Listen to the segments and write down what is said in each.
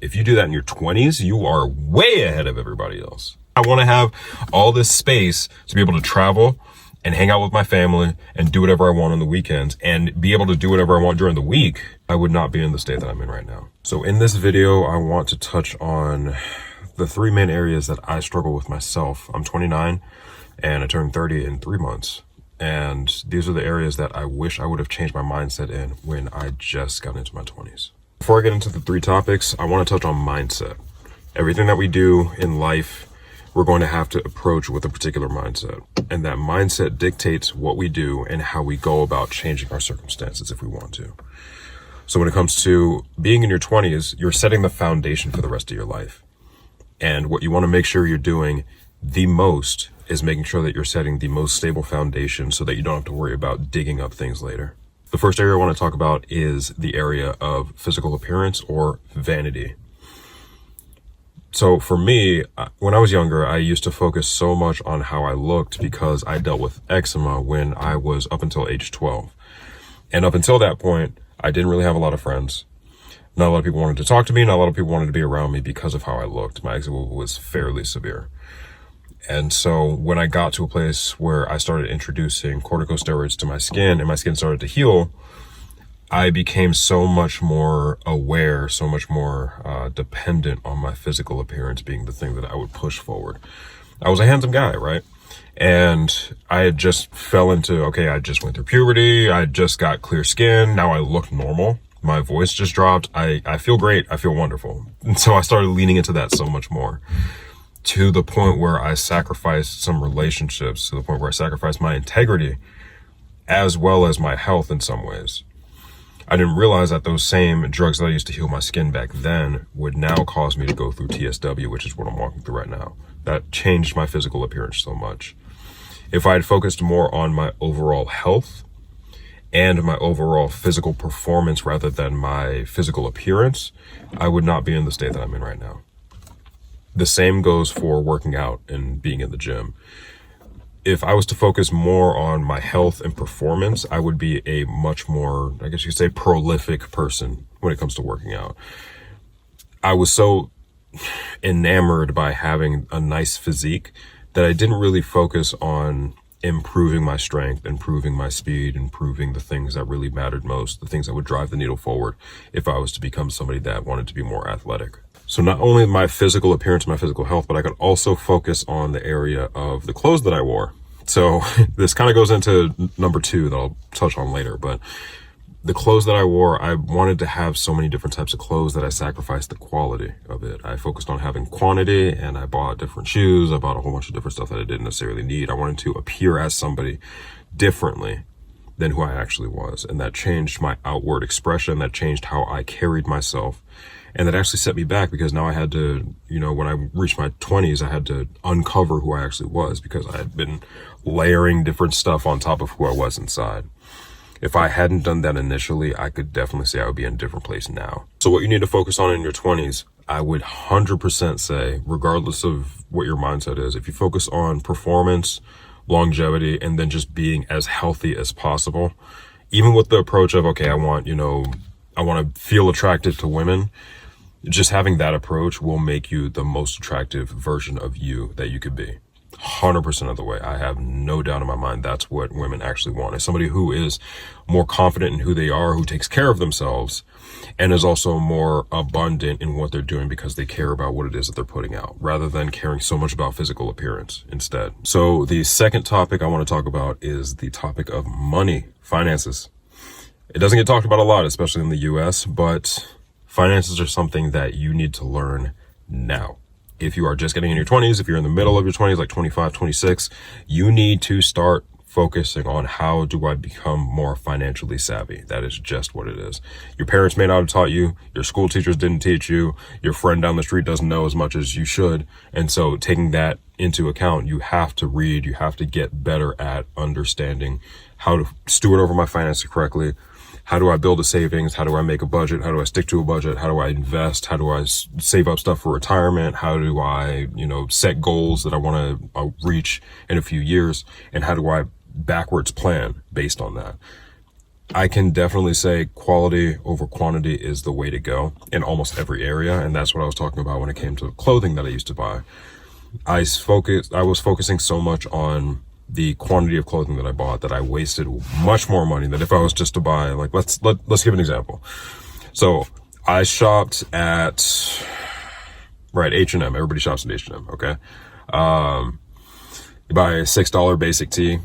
If you do that in your 20s, you are way ahead of everybody else. I want to have all this space to be able to travel and hang out with my family and do whatever I want on the weekends and be able to do whatever I want during the week. I would not be in the state that I'm in right now. So in this video, I want to touch on the three main areas that I struggle with myself. I'm 29 and I turned 30 in 3 months. And these are the areas that I wish I would have changed my mindset in when I just got into my 20s. Before I get into the three topics, I want to touch on mindset. Everything that we do in life, we're going to have to approach with a particular mindset. And that mindset dictates what we do and how we go about changing our circumstances if we want to. So when it comes to being in your 20s, you're setting the foundation for the rest of your life. And what you want to make sure you're doing the most is making sure that you're setting the most stable foundation so that you don't have to worry about digging up things later. The first area I want to talk about is the area of physical appearance or vanity. So for me, when I was younger, I used to focus so much on how I looked because I dealt with eczema when I was up until age 12. And up until that point, I didn't really have a lot of friends. Not a lot of people wanted to talk to me. Not a lot of people wanted to be around me because of how I looked. My eczema was fairly severe. And so when I got to a place where I started introducing corticosteroids to my skin and my skin started to heal, I became so much more aware, so much more dependent on my physical appearance being the thing that I would push forward. I was a handsome guy, right? And I had just fell into, okay, I just went through puberty. I just got clear skin. Now I look normal. My voice just dropped. I feel great. I feel wonderful. And so I started leaning into that so much more, to the point where I sacrificed some relationships, to the point where I sacrificed my integrity as well as my health in some ways. I didn't realize that those same drugs that I used to heal my skin back then would now cause me to go through TSW, which is what I'm walking through right now. That changed my physical appearance so much. If I had focused more on my overall health and my overall physical performance rather than my physical appearance, I would not be in the state that I'm in right now. The same goes for working out and being in the gym. If I was to focus more on my health and performance, I would be a much more, I guess you could say, prolific person when it comes to working out. I was so enamored by having a nice physique that I didn't really focus on improving my strength, improving my speed, improving the things that really mattered most, the things that would drive the needle forward if I was to become somebody that wanted to be more athletic. So not only my physical appearance, my physical health, but I could also focus on the area of the clothes that I wore. So this kind of goes into number two that I'll touch on later, but the clothes that I wore, I wanted to have so many different types of clothes that I sacrificed the quality of it. I focused on having quantity and I bought different shoes. I bought a whole bunch of different stuff that I didn't necessarily need. I wanted to appear as somebody differently than who I actually was. And that changed my outward expression. That changed how I carried myself. And that actually set me back because now I had to, when I reached my 20s, I had to uncover who I actually was because I had been layering different stuff on top of who I was inside. If I hadn't done that initially, I could definitely say I would be in a different place now. So what you need to focus on in your 20s, I would 100% say, regardless of what your mindset is, if you focus on performance, longevity, and then just being as healthy as possible, even with the approach of, okay, I want to feel attracted to women, just having that approach will make you the most attractive version of you that you could be. 100% of the way. I have no doubt in my mind that's what women actually want, is somebody who is more confident in who they are, who takes care of themselves, and is also more abundant in what they're doing because they care about what it is that they're putting out, rather than caring so much about physical appearance instead. So the second topic I want to talk about is the topic of money, finances. It doesn't get talked about a lot, especially in the US, but finances are something that you need to learn now. If you are just getting in your 20s, if you're in the middle of your 20s, like 25, 26, you need to start focusing on how do I become more financially savvy. That is just what it is. Your parents may not have taught you, your school teachers didn't teach you, your friend down the street doesn't know as much as you should. And so taking that into account, you have to read, you have to get better at understanding how to steward over my finances correctly. How do I build a savings? How do I make a budget? How do I stick to a budget? How do I invest? How do I save up stuff for retirement? How do I, set goals that I want to reach in a few years? And how do I backwards plan based on that? I can definitely say quality over quantity is the way to go in almost every area. And that's what I was talking about when it came to clothing that I used to buy. I was focusing so much on the quantity of clothing that I bought that I wasted much more money than if I was just to buy, like, let's give an example. So I shopped at, right, H&M. Everybody shops at H&M. Okay. You buy a $6 basic tee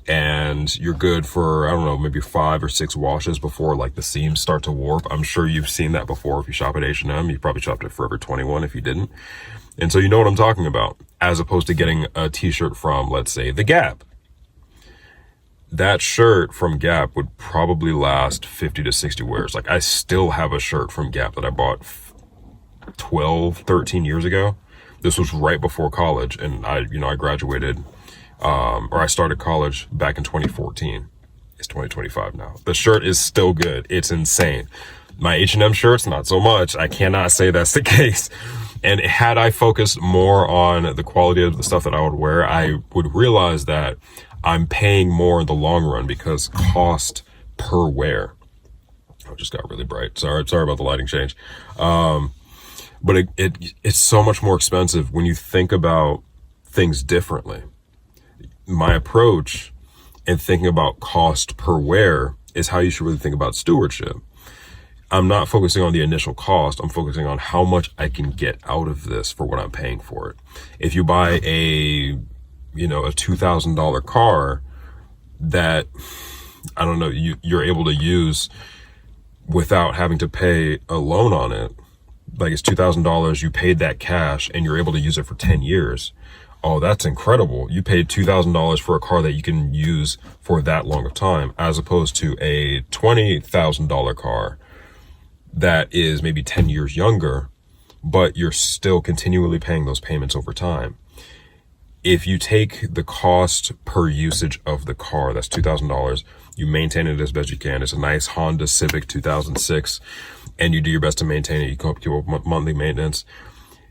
and you're good for, I don't know, maybe 5 or 6 washes before like the seams start to warp. I'm sure you've seen that before. If you shop at H&M, you probably shopped at Forever 21 if you didn't. And so you know what I'm talking about, as opposed to getting a t-shirt from, let's say, The Gap. That shirt from Gap would probably last 50 to 60 wears. Like, I still have a shirt from Gap that I bought 12, 13 years ago. This was right before college, and I graduated, or I started college back in 2014. It's 2025 now. The shirt is still good. It's insane. My H&M shirts, not so much. I cannot say that's the case. And had I focused more on the quality of the stuff that I would wear, I would realize that I'm paying more in the long run because cost per wear. Oh, it just got really bright. Sorry about the lighting change. But it's so much more expensive when you think about things differently. My approach in thinking about cost per wear is how you should really think about stewardship. I'm not focusing on the initial cost. I'm focusing on how much I can get out of this for what I'm paying for it. If you buy a $2,000 car that, I don't know, you're able to use without having to pay a loan on it, like it's $2,000, you paid that cash and you're able to use it for 10 years. Oh, that's incredible. You paid $2,000 for a car that you can use for that long of time, as opposed to a $20,000 car that is maybe 10 years younger, but you're still continually paying those payments over time. If you take the cost per usage of the car, that's $2,000, you maintain it as best you can. It's a nice Honda Civic 2006, and you do your best to maintain it. You come up to monthly maintenance.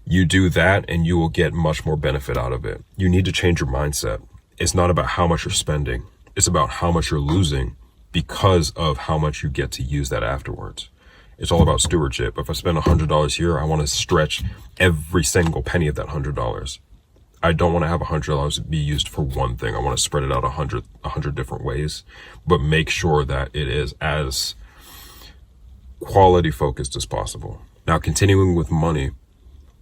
You do that and you will get much more benefit out of it. You need to change your mindset. It's not about how much you're spending. It's about how much you're losing because of how much you get to use that afterwards. It's all about stewardship. If I spend $100 here, I want to stretch every single penny of that $100. I don't want to have $100 be used for one thing. I want to spread it out 100 different ways, but make sure that it is as quality focused as possible. Now, continuing with money,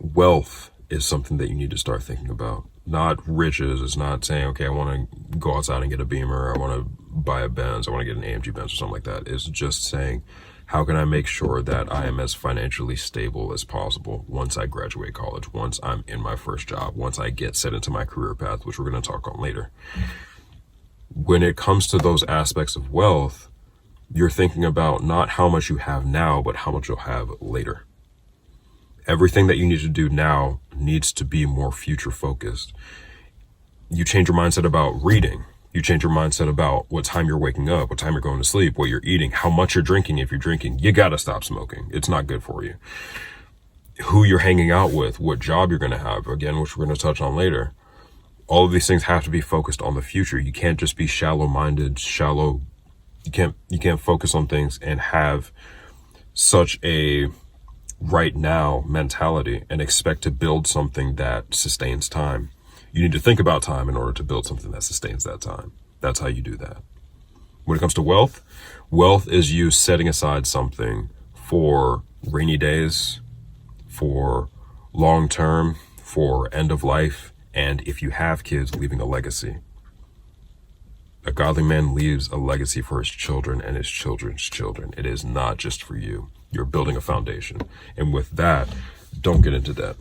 wealth is something that you need to start thinking about. Not riches. It's not saying, okay, I want to go outside and get a Beamer. I want to buy a Benz. I want to get an AMG Benz or something like that. It's just saying, how can I make sure that I am as financially stable as possible once I graduate college, once I'm in my first job, once I get set into my career path, which we're going to talk on later. When it comes to those aspects of wealth, you're thinking about not how much you have now, but how much you'll have later. Everything that you need to do now needs to be more future focused. You change your mindset about reading. You change your mindset about what time you're waking up, what time you're going to sleep, what you're eating, how much you're drinking. If you're drinking, you got to stop smoking. It's not good for you. Who you're hanging out with, what job you're going to have, again, which we're going to touch on later. All of these things have to be focused on the future. You can't just be shallow-minded, you can't focus on things and have such a right now mentality and expect to build something that sustains time. You need to think about time in order to build something that sustains that time. That's how you do that. When it comes to wealth, wealth is you setting aside something for rainy days, for long term, for end of life, and if you have kids, leaving a legacy. A godly man leaves a legacy for his children and his children's children. It is not just for you. You're building a foundation. And with that, don't get into debt.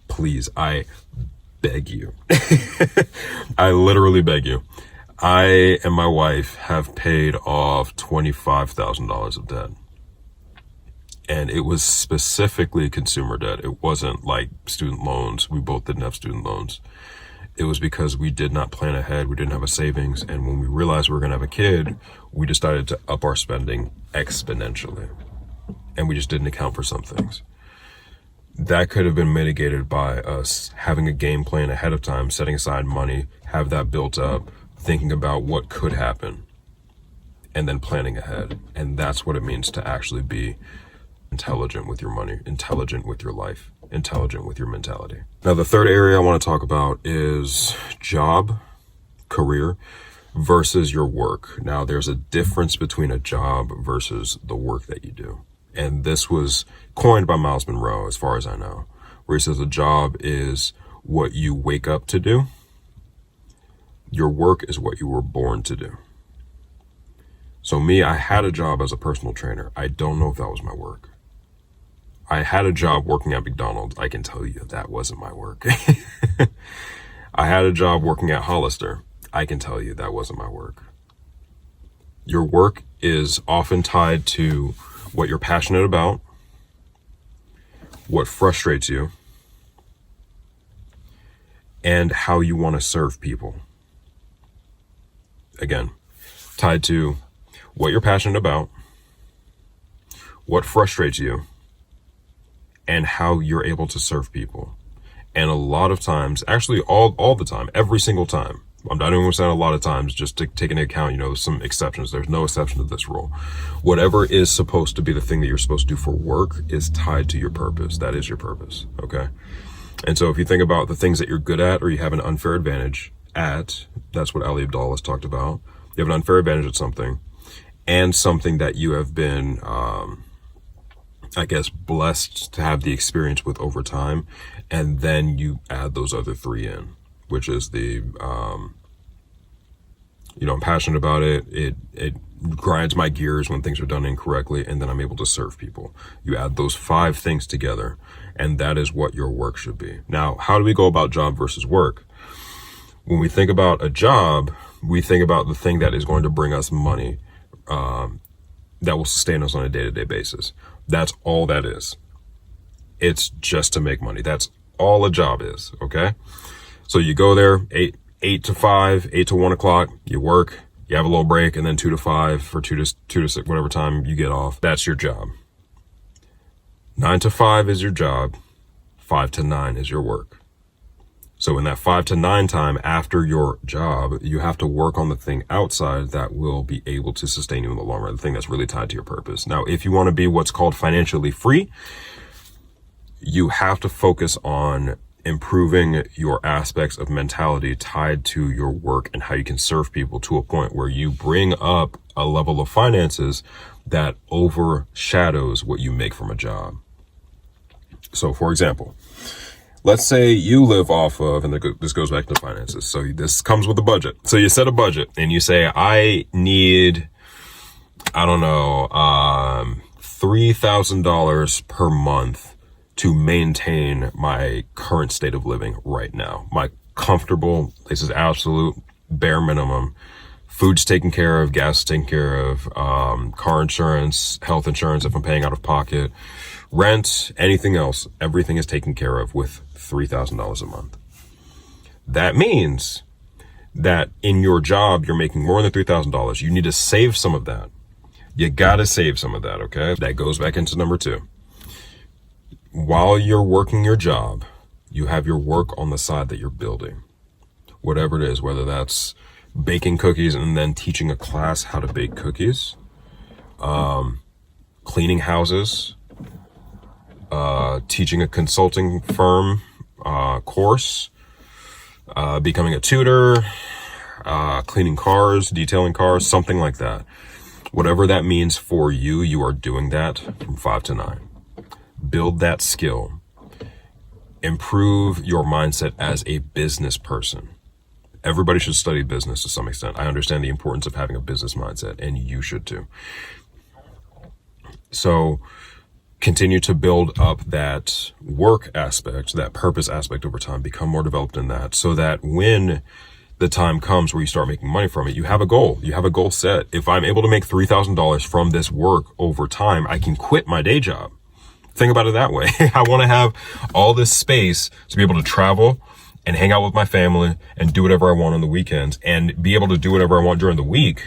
Please, I beg you. I literally beg you. I and my wife have paid off $25,000 of debt. And it was specifically consumer debt. It wasn't like student loans. We both didn't have student loans. It was because we did not plan ahead. We didn't have a savings. And when we realized we were going to have a kid, we decided to up our spending exponentially. And we just didn't account for some things. That could have been mitigated by us having a game plan ahead of time, setting aside money, have that built up, thinking about what could happen. and then planning ahead. And that's what it means to actually be intelligent with your money, intelligent with your life, intelligent with your mentality. Now, the third area I want to talk about is job, career versus your work. Now, there's a difference between a job versus the work that you do. And this was coined by Miles Monroe, as far as I know, where he says a job is what you wake up to do. Your work is what you were born to do. So me, I had a job as a personal trainer. I don't know if that was my work. I had a job working at McDonald's. I can tell you that wasn't my work. I had a job working at Hollister. I can tell you that wasn't my work. Your work is often tied to what you're passionate about, what frustrates you, and how you want to serve people. Again, tied to what you're passionate about, what frustrates you, and how you're able to serve people. And a lot of times, actually all the time, every single time, I'm not even saying a lot of times, just to take into account, some exceptions. There's no exception to this rule. Whatever is supposed to be the thing that you're supposed to do for work is tied to your purpose. That is your purpose, okay? And so if you think about the things that you're good at or you have an unfair advantage at, that's what Ali Abdaal has talked about. You have an unfair advantage at something, and something that you have been, blessed to have the experience with over time. And then you add those other three in, which is I'm passionate about it. It grinds my gears when things are done incorrectly, and then I'm able to serve people. You add those 5 things together, and that is what your work should be. Now, how do we go about job versus work? When we think about a job, we think about the thing that is going to bring us money, that will sustain us on a day-to-day basis. That's all that is. It's just to make money. That's all a job is, okay? So you go there, 8 to 5, 8 to 1 o'clock, you work, you have a little break, and then 2 to 5 or 2 to 6, whatever time you get off. That's your job. 9 to 5 is your job. 5 to 9 is your work. So in that 5 to 9 time after your job, you have to work on the thing outside that will be able to sustain you in the long run, the thing that's really tied to your purpose. Now, if you want to be what's called financially free, you have to focus on improving your aspects of mentality tied to your work and how you can serve people to a point where you bring up a level of finances that overshadows what you make from a job. So, for example, let's say you live off of, and this goes back to finances. So this comes with a budget. So you set a budget and you say, I need, $3,000 per month to maintain my current state of living right now. My comfortable, this is absolute bare minimum. Food's taken care of, gas is taken care of, car insurance, health insurance if I'm paying out of pocket, rent, anything else, everything is taken care of with $3,000 a month. That means that in your job, you're making more than $3,000. You need to save some of that. You gotta save some of that, okay? That goes back into number 2. While you're working your job, you have your work on the side that you're building. Whatever it is, whether that's baking cookies and then teaching a class how to bake cookies, cleaning houses, teaching a consulting firm course, becoming a tutor, cleaning cars, detailing cars, something like that. Whatever that means for you, you are doing that from 5 to 9. Build that skill. Improve your mindset as a business person. Everybody should study business to some extent. I understand the importance of having a business mindset, and you should too. So continue to build up that work aspect, that purpose aspect over time. Become more developed in that so that when the time comes where you start making money from it, you have a goal. You have a goal set. If I'm able to make $3,000 from this work over time, I can quit my day job. Think about it that way. I want to have all this space to be able to travel and hang out with my family and do whatever I want on the weekends and be able to do whatever I want during the week.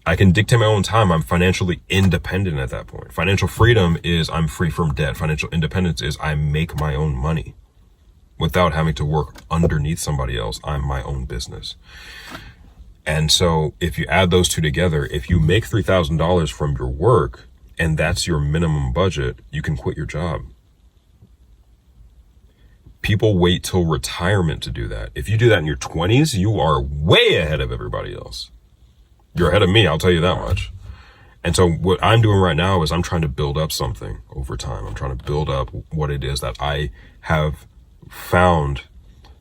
I can dictate my own time. I'm financially independent at that point. Financial freedom is I'm free from debt. Financial independence is I make my own money without having to work underneath somebody else. I'm my own business. And so if you add those two together, if you make $3,000 from your work and that's your minimum budget, you can quit your job. People wait till retirement to do that. If you do that in your 20s, you are way ahead of everybody else. You're ahead of me, I'll tell you that much. And so what I'm doing right now is I'm trying to build up something over time. I'm trying to build up what it is that I have found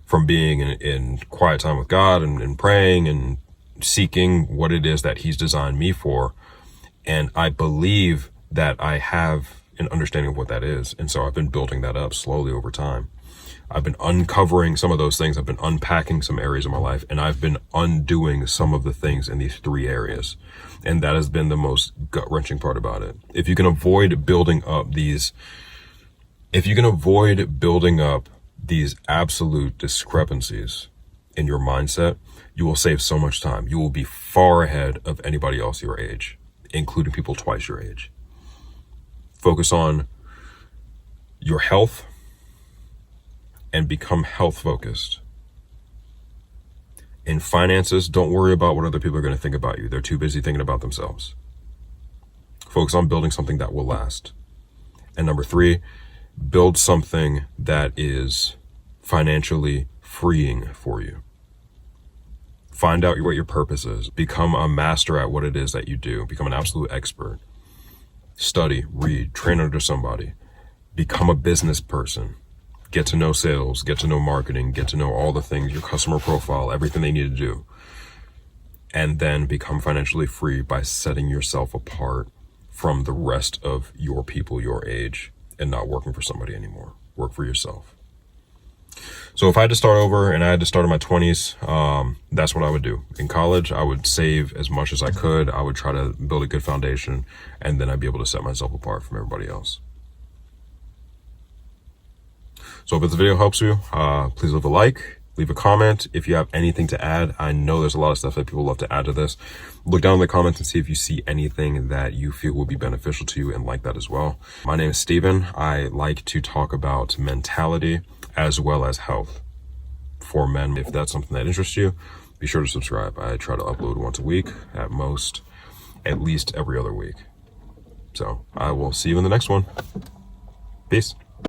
from being in quiet time with God and praying and seeking what it is that he's designed me for. And I believe that I have an understanding of what that is. And so I've been building that up slowly over time. I've been uncovering some of those things. I've been unpacking some areas of my life, and I've been undoing some of the things in these 3 areas. And that has been the most gut-wrenching part about it. If you can avoid building up these absolute discrepancies in your mindset, you will save so much time. You will be far ahead of anybody else your age, including people twice your age. Focus on your health and become health focused. In finances, don't worry about what other people are going to think about you. They're too busy thinking about themselves. Focus on building something that will last. And number 3, build something that is financially freeing for you. Find out what your purpose is. Become a master at what it is that you do. Become an absolute expert. Study, read, train under somebody. Become a business person. Get to know sales, get to know marketing, get to know all the things, your customer profile, everything they need to do. And then become financially free by setting yourself apart from the rest of your people your age and not working for somebody anymore. Work for yourself. So if I had to start over and I had to start in my 20s, that's what I would do. In college, I would save as much as I could. I would try to build a good foundation, and then I'd be able to set myself apart from everybody else. So if this video helps you, please leave a like, leave a comment. If you have anything to add, I know there's a lot of stuff that people love to add to this. Look down in the comments and see if you see anything that you feel will be beneficial to you and like that as well. My name is Steven. I like to talk about mentality as well as health for men. If that's something that interests you, be sure to subscribe. I try to upload once a week, at most, at least every other week. So I will see you in the next one. Peace.